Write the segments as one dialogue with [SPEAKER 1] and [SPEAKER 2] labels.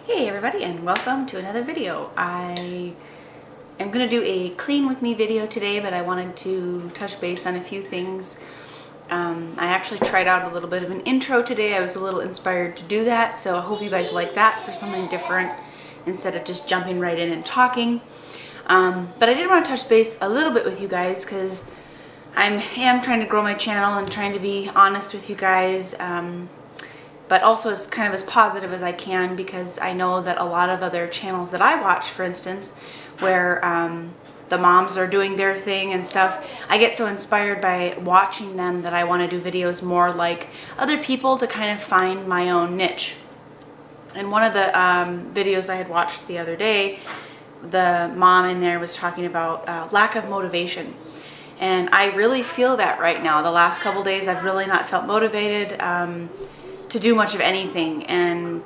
[SPEAKER 1] Hey everybody, and welcome to another video. I am going to do a clean with me video today, but I wanted to touch base on a few things. I actually tried out a little bit of an intro today. I was a little inspired to do that, so I hope you guys like that for something different instead of just jumping right in and talking. But I did want to touch base a little bit with you guys because I am trying to grow my channel and trying to be honest with you guys. But also as kind of as positive as I can, because I know that a lot of other channels that I watch, for instance, where the moms are doing their thing and stuff, I get so inspired by watching them that I want to do videos more like other people to kind of find my own niche. And one of the videos I had watched the other day, the mom in there was talking about lack of motivation. And I really feel that right now. The last couple days I've really not felt motivated to do much of anything, and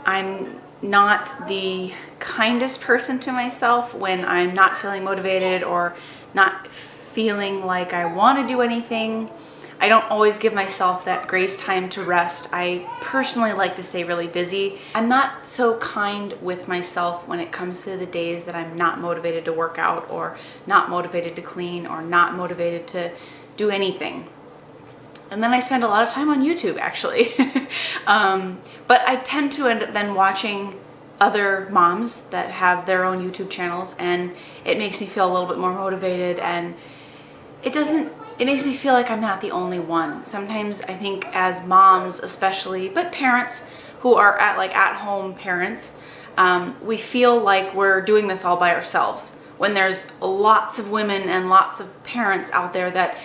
[SPEAKER 1] I'm not the kindest person to myself when I'm not feeling motivated or not feeling like I want to do anything. I don't always give myself that grace time to rest. I personally like to stay really busy. I'm not so kind with myself when it comes to the days that I'm not motivated to work out or not motivated to clean or not motivated to do anything. And then I spend a lot of time on YouTube, actually. But I tend to end up then watching other moms that have their own YouTube channels, and it makes me feel a little bit more motivated, and it makes me feel like I'm not the only one. Sometimes I think as moms especially, but parents who are at home parents, we feel like we're doing this all by ourselves, when there's lots of women and lots of parents out there that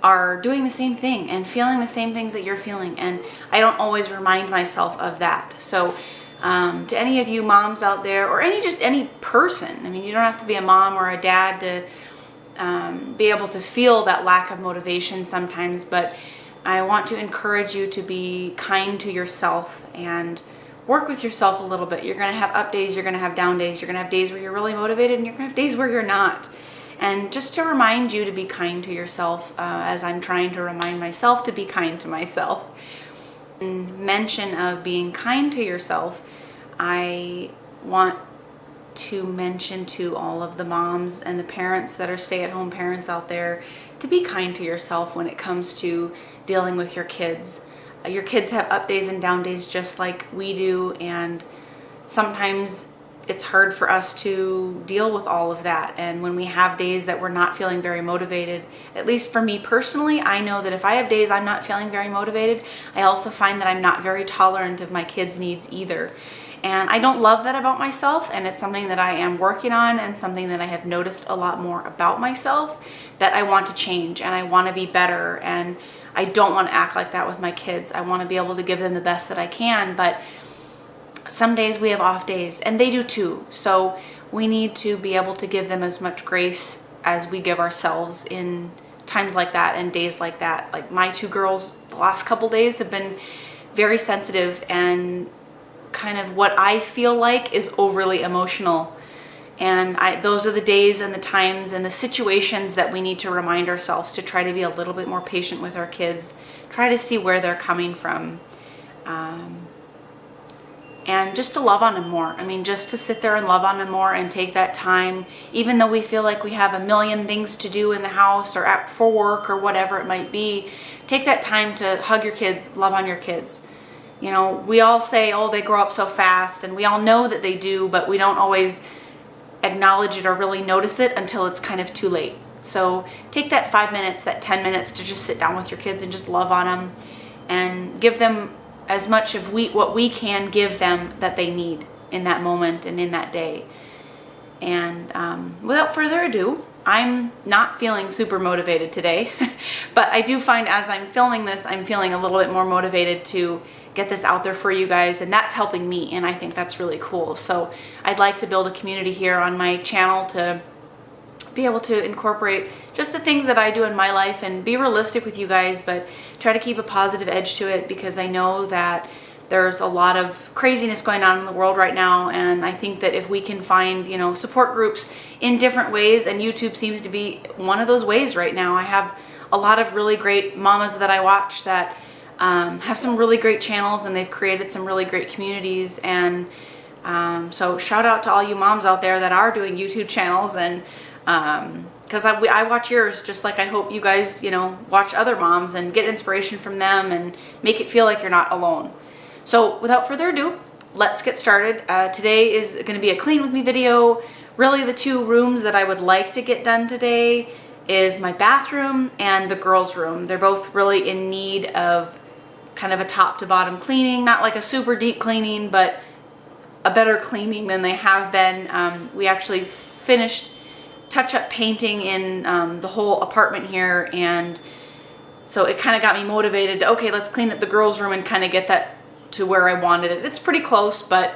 [SPEAKER 1] are doing the same thing and feeling the same things that you're feeling, and I don't always remind myself of that. So to any of you moms out there, or any person, I mean, you don't have to be a mom or a dad to be able to feel that lack of motivation sometimes, but I want to encourage you to be kind to yourself and work with yourself a little bit. You're going to have up days, you're going to have down days, you're going to have days where you're really motivated, and you're going to have days where you're not. And just to remind you to be kind to yourself, as I'm trying to remind myself to be kind to myself. In mention of being kind to yourself, I want to mention to all of the moms and the parents that are stay-at-home parents out there to be kind to yourself when it comes to dealing with your kids. Your kids have up days and down days just like we do, and sometimes it's hard for us to deal with all of that. And when we have days that we're not feeling very motivated, at least for me personally, I know that if I have days I'm not feeling very motivated, I also find that I'm not very tolerant of my kids' needs either. And I don't love that about myself, and it's something that I am working on and something that I have noticed a lot more about myself that I want to change, and I want to be better, and I don't want to act like that with my kids. I want to be able to give them the best that I can, but some days we have off days, and they do too. So we need to be able to give them as much grace as we give ourselves in times like that and days like that. Like my two girls, the last couple days have been very sensitive, and kind of what I feel like is overly emotional. And those are the days and the times and the situations that we need to remind ourselves to try to be a little bit more patient with our kids, try to see where they're coming from. And just to love on them more. I mean, just to sit there and love on them more and take that time, even though we feel like we have a million things to do in the house or for work or whatever it might be. Take that time to hug your kids, love on your kids. You know, we all say, oh, they grow up so fast, and we all know that they do, but we don't always acknowledge it or really notice it until it's kind of too late. So take that 5 minutes, that 10 minutes to just sit down with your kids and just love on them and give them as much of what we can give them that they need in that moment and in that day. And without further ado, I'm not feeling super motivated today, but I do find as I'm filming this, I'm feeling a little bit more motivated to get this out there for you guys, and that's helping me, and I think that's really cool. So I'd like to build a community here on my channel to be able to incorporate just the things that I do in my life and be realistic with you guys, but try to keep a positive edge to it, because I know that there's a lot of craziness going on in the world right now, and I think that if we can find, you know, support groups in different ways, and YouTube seems to be one of those ways right now. I have a lot of really great mamas that I watch that have some really great channels, and they've created some really great communities, and So shout out to all you moms out there that are doing YouTube channels, and because I watch yours, just like I hope you guys, you know, watch other moms and get inspiration from them and make it feel like you're not alone. So without further ado, let's get started. Today is going to be a clean with me video. Really the two rooms that I would like to get done today is my bathroom and the girls' room. They're both really in need of kind of a top to bottom cleaning, not like a super deep cleaning, but a better cleaning than they have been. We actually finished touch-up painting in the whole apartment here, and so it kind of got me motivated to, okay, let's clean up the girls' room and kind of get that to where I wanted it. It's pretty close, but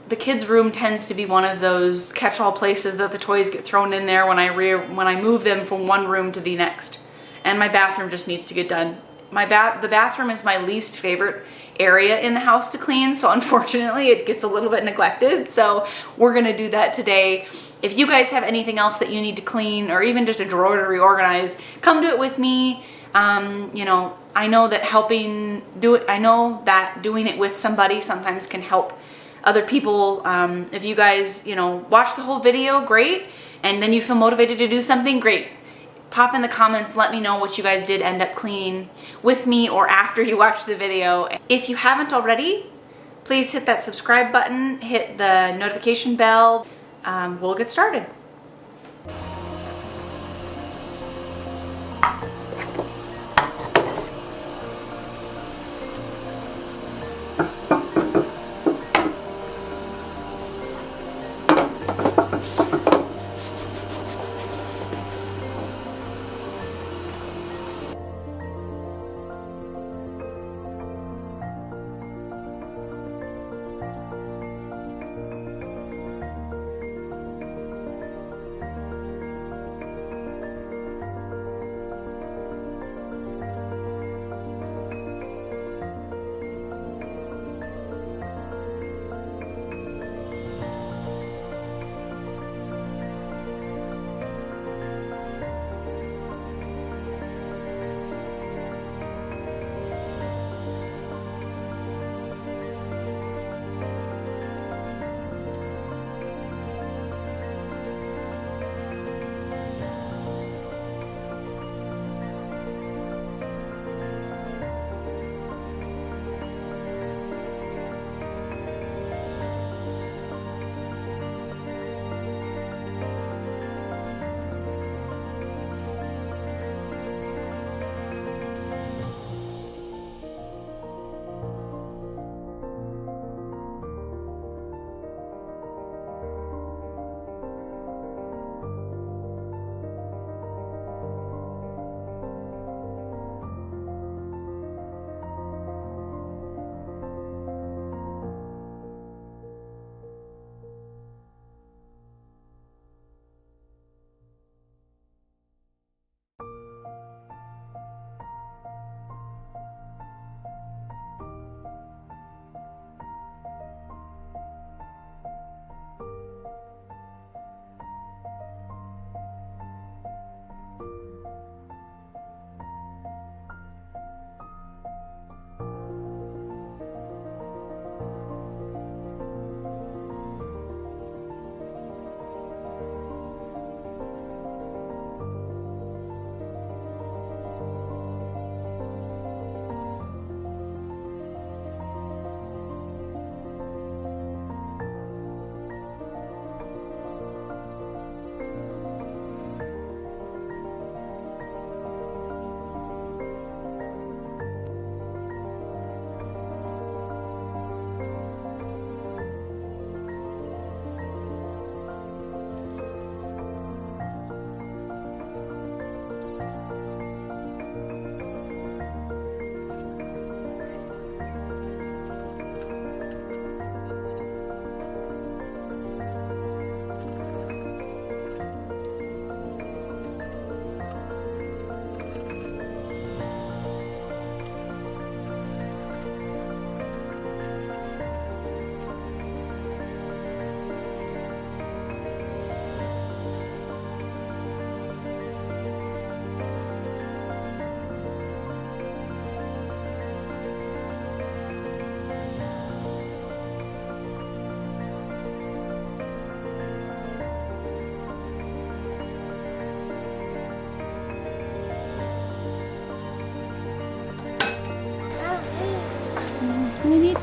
[SPEAKER 1] the kids' room tends to be one of those catch-all places that the toys get thrown in there when I move them from one room to the next. And my bathroom just needs to get done. The bathroom is my least favorite area in the house to clean, so unfortunately it gets a little bit neglected. So we're gonna do that today. If you guys have anything else that you need to clean, or even just a drawer to reorganize, come do it with me. You know, I know that doing it with somebody sometimes can help other people. If you guys, you know, watch the whole video, great, and then you feel motivated to do something, great. Pop in the comments, let me know what you guys did end up cleaning with me or after you watch the video. If you haven't already, please hit that subscribe button, hit the notification bell. We'll get started.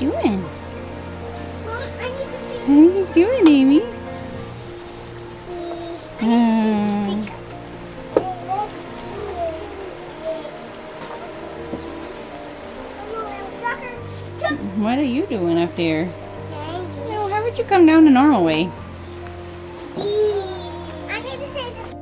[SPEAKER 1] doing?
[SPEAKER 2] Mom, I need to see.
[SPEAKER 1] What are you doing, Amy?
[SPEAKER 2] I need to see the speaker.
[SPEAKER 1] What are you doing up there? No, how would you come down the normal way?
[SPEAKER 2] I need to say this.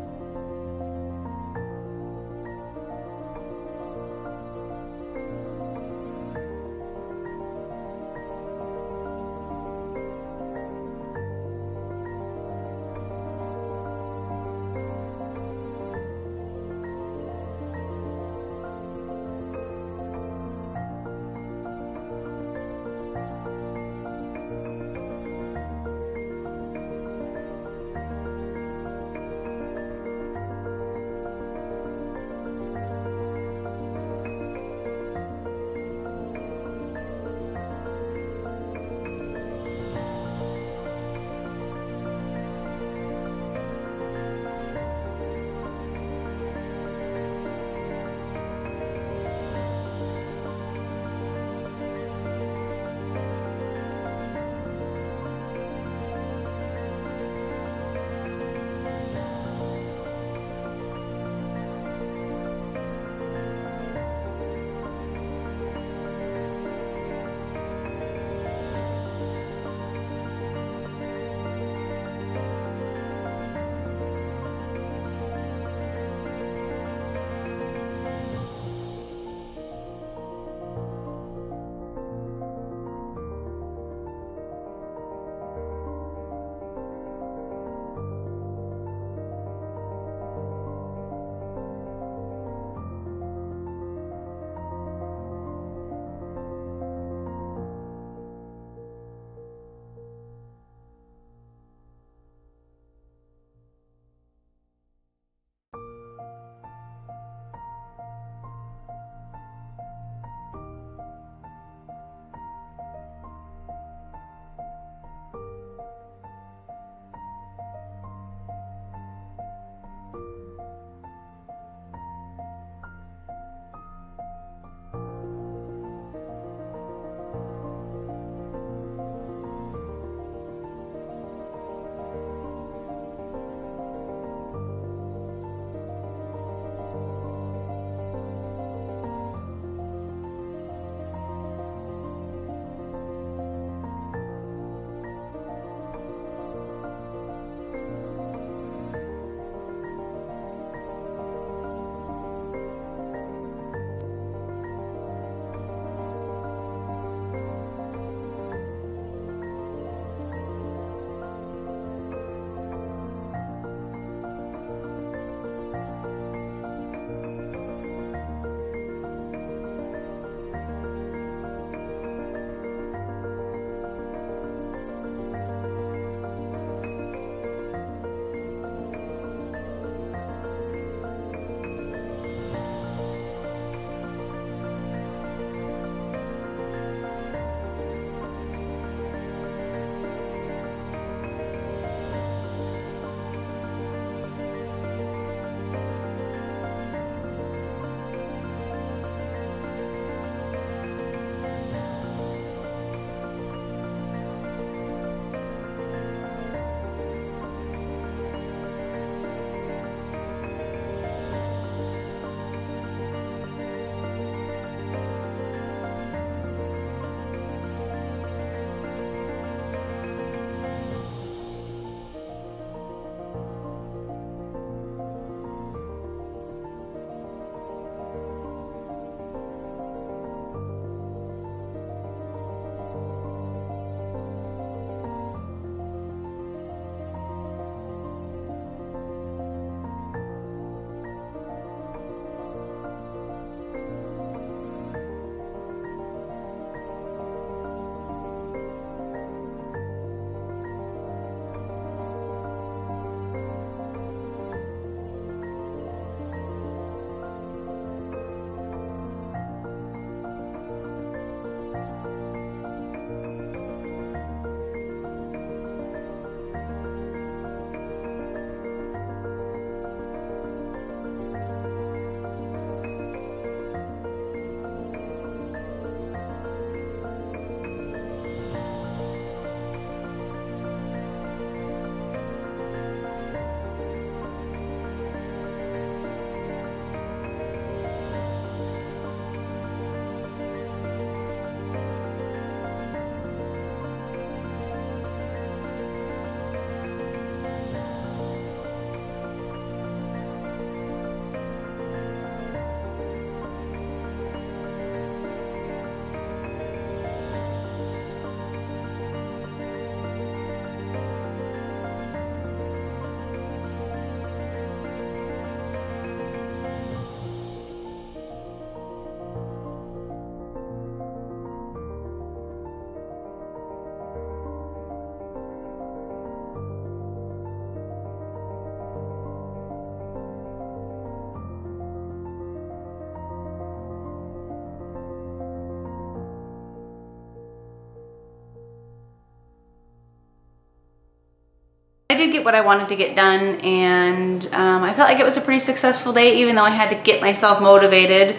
[SPEAKER 1] did get what I wanted to get done, and I felt like it was a pretty successful day, even though I had to get myself motivated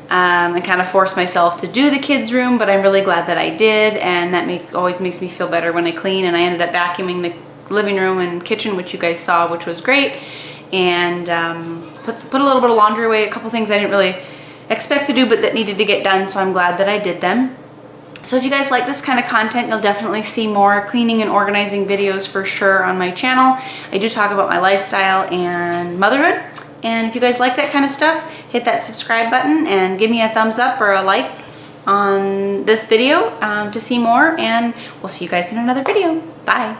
[SPEAKER 1] and kind of force myself to do the kids' room, but I'm really glad that I did, and that always makes me feel better when I clean. And I ended up vacuuming the living room and kitchen, which you guys saw, which was great, and put a little bit of laundry away, a couple things I didn't really expect to do but that needed to get done, so I'm glad that I did them. So if you guys like this kind of content, you'll definitely see more cleaning and organizing videos for sure on my channel. I do talk about my lifestyle and motherhood. And if you guys like that kind of stuff, hit that subscribe button and give me a thumbs up or a like on this video to see more. And we'll see you guys in another video. Bye.